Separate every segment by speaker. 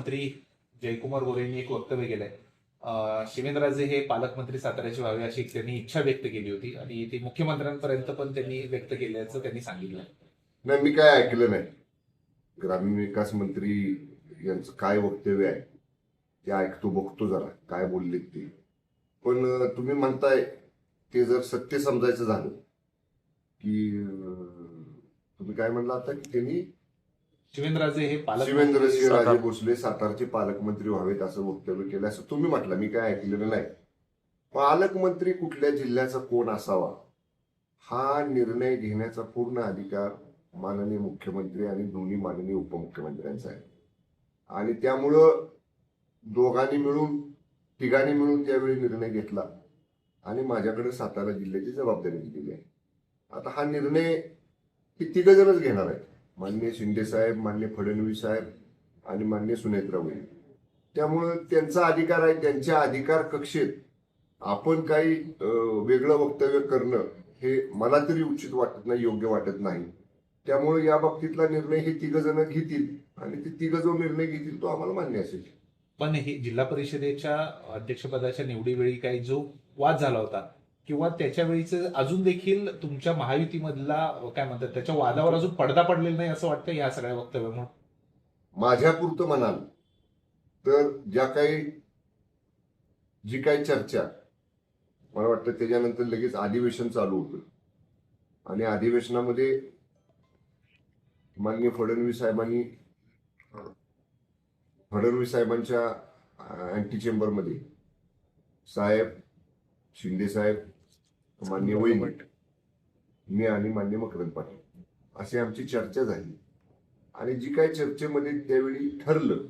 Speaker 1: मंत्री जयकुमार गोरेंनी एक वक्तव्य केलंय. शिवेंद्रराजे हे पालकमंत्री साताऱ्याचे व्हावे अशी त्यांनी इच्छा व्यक्त केली होती आणि ती मुख्यमंत्र्यांपर्यंत पण त्यांनी व्यक्त केल्याचं त्यांनी सांगितलं.
Speaker 2: नाही, मी काय ऐकलं नाही. ग्रामीण विकास मंत्री यांचं काय वक्तव्य आहे ते ऐकतो, बघतो जरा काय बोलले ते. पण तुम्ही म्हणताय ते जर सत्य समजायचं झालं की तुम्ही काय म्हणला आता की त्यांनी
Speaker 1: शिवेंद्रराजे हे
Speaker 2: शिवेंद्रसिंहराजे भोसले सातारचे पालकमंत्री व्हावेत असं वक्तव्य केलं असं तुम्ही म्हटलं. मी काय ऐकलेलं नाही. पालकमंत्री कुठल्या जिल्ह्याचा कोण असावा हा निर्णय घेण्याचा पूर्ण अधिकार माननीय मुख्यमंत्री आणि दोन्ही माननीय उपमुख्यमंत्र्यांचा आहे. आणि त्यामुळं तिघांनी मिळून त्यावेळी निर्णय घेतला आणि माझ्याकडे सातारा जिल्ह्याची जबाबदारी दिलेली आहे. आता हा निर्णय हे तिघ जणच घेणार आहेत, माननीय शिंदे साहेब, माननीय फडणवीस साहेब आणि माननीय सुनेत्रा वहिनी. त्यामुळं त्यांचा अधिकार आहे. त्यांच्या अधिकार कक्षेत आपण काही वेगळं वक्तव्य करणं हे मला तरी उचित वाटत नाही, योग्य वाटत नाही. त्यामुळे या बाबतीतला निर्णय हे तिघ जण घेतील आणि ते तिघ जो निर्णय घेतील तो आम्हाला मान्य असेल.
Speaker 1: पण हे जिल्हा परिषदेच्या अध्यक्षपदाच्या निवडीवेळी काही जो वाद झाला होता किंवा त्याच्या वेळीचं अजून देखील तुमच्या महायुतीमधला काय म्हणतात त्याच्या वादावर अजून पडदा पडलेला नाही असं वाटतं या सगळ्या वक्तव्यामुळे.
Speaker 2: माझ्यापुरतं म्हणाल तर जी काही चर्चा मला वाटतं त्याच्यानंतर लगेच अधिवेशन चालू होतं आणि अधिवेशनामध्ये माननीय फडणवीस साहेबांच्या अँटी चेंबरमध्ये साहेब, शिंदे साहेब, माननीय वहिनी, मी आणि माननीय मकरंद पाटील अशी आमची चर्चा झाली. आणि जी काही चर्चेमध्ये त्यावेळी ठरलं,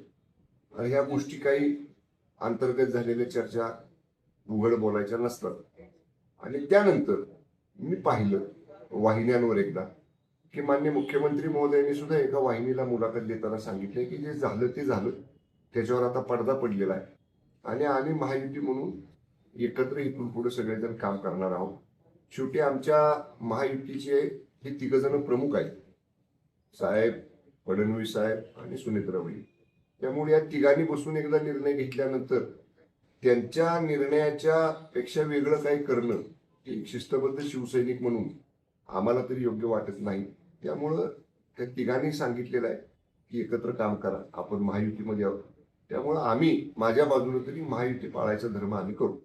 Speaker 2: ह्या गोष्टी काही अंतर्गत झालेल्या चर्चा उघड बोलायच्या नसतात. आणि त्यानंतर मी पाहिलं वाहिन्यांवर एकदा की माननीय मुख्यमंत्री महोदयांनी सुद्धा एका वाहिनीला मुलाखत देताना सांगितले की जे झालं ते झालं, त्याच्यावर आता पडदा पडलेला आहे आणि आम्ही महायुती म्हणून एकत्र इथून पुढे सगळेजण काम करणार आहोत. शेवटी आमच्या महायुतीचे हे तिघ जण प्रमुख आहेत, साहेब, फडणवीस साहेब आणि सुनेत्रा वहिनी. त्यामुळे या तिघांनी बसून एकदा निर्णय घेतल्यानंतर त्यांच्या निर्णयाच्या पेक्षा वेगळं काही करणं एक शिस्तबद्ध शिवसैनिक म्हणून आम्हाला तरी योग्य वाटत नाही. त्यामुळं त्या तिघांनी सांगितलेलं आहे की एकत्र काम करा, आपण महायुतीमध्ये आहोत. त्यामुळं आम्ही माझ्या बाजूने तरी महायुती पाळायचा धर्म आम्ही करू.